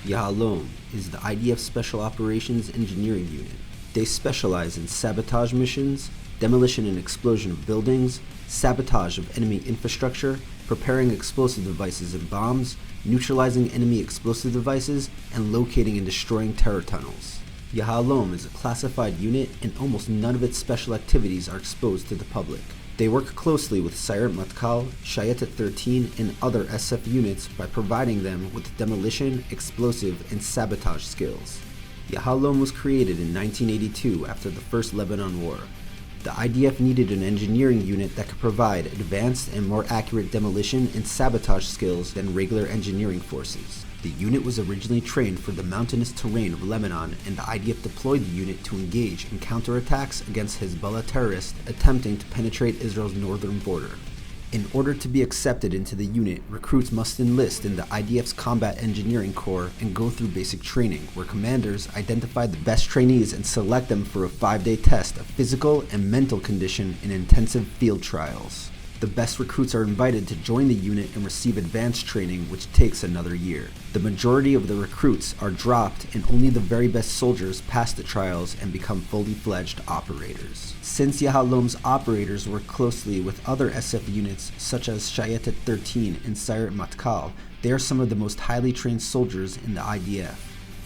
Yahalom is the IDF Special Operations Engineering Unit. They specialize in sabotage missions, demolition and explosion of buildings, sabotage of enemy infrastructure, preparing explosive devices and bombs, neutralizing enemy explosive devices, and locating and destroying terror tunnels. Yahalom is a classified unit, and almost none of its special activities are exposed to the public. They work closely with Sayeret Matkal, IDF-13, and other SF units by providing them with demolition, explosive, and sabotage skills. Yahalom was created in 1982 after the First Lebanon War. The IDF needed an engineering unit that could provide advanced and more accurate demolition and sabotage skills than regular engineering forces. The unit was originally trained for the mountainous terrain of Lebanon, and the IDF deployed the unit to engage in counterattacks against Hezbollah terrorists attempting to penetrate Israel's northern border. In order to be accepted into the unit, recruits must enlist in the IDF's Combat Engineering Corps and go through basic training, where commanders identify the best trainees and select them for a 5-day test of physical and mental condition in intensive field trials. The best recruits are invited to join the unit and receive advanced training, which takes another year. The majority of the recruits are dropped, and only the very best soldiers pass the trials and become fully fledged operators. Since Yahalom's operators work closely with other SF units such as IDF-13 and Sayeret Matkal, they are some of the most highly trained soldiers in the IDF.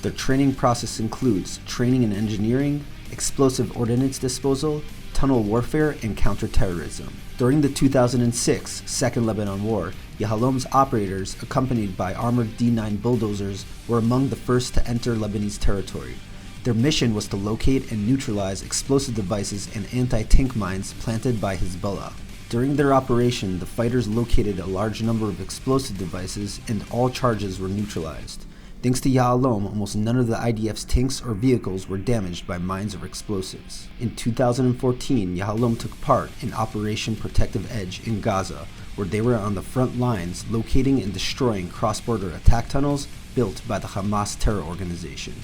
Their training process includes training in engineering, explosive ordnance disposal, tunnel warfare, and counterterrorism. During the 2006 Second Lebanon War, Yahalom's operators, accompanied by armored D-9 bulldozers, were among the first to enter Lebanese territory. Their mission was to locate and neutralize explosive devices and anti-tank mines planted by Hezbollah. During their operation, the fighters located a large number of explosive devices, and all charges were neutralized. Thanks to Yahalom, almost none of the IDF's tanks or vehicles were damaged by mines or explosives. In 2014, Yahalom took part in Operation Protective Edge in Gaza, where they were on the front lines locating and destroying cross-border attack tunnels built by the Hamas terror organization.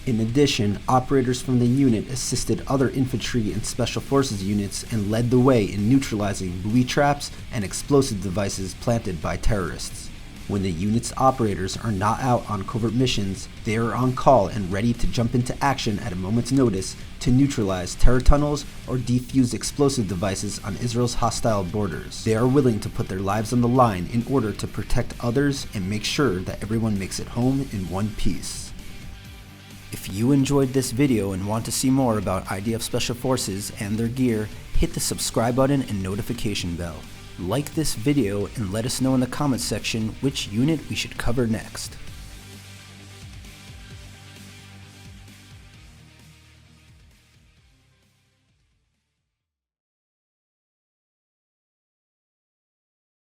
In addition, operators from the unit assisted other infantry and special forces units and led the way in neutralizing booby traps and explosive devices planted by terrorists. When the unit's operators are not out on covert missions, they are on call and ready to jump into action at a moment's notice to neutralize terror tunnels or defuse explosive devices on Israel's hostile borders. They are willing to put their lives on the line in order to protect others and make sure that everyone makes it home in one piece. If you enjoyed this video and want to see more about IDF Special Forces and their gear, hit the subscribe button and notification bell. Like this video and let us know in the comments section which unit we should cover next.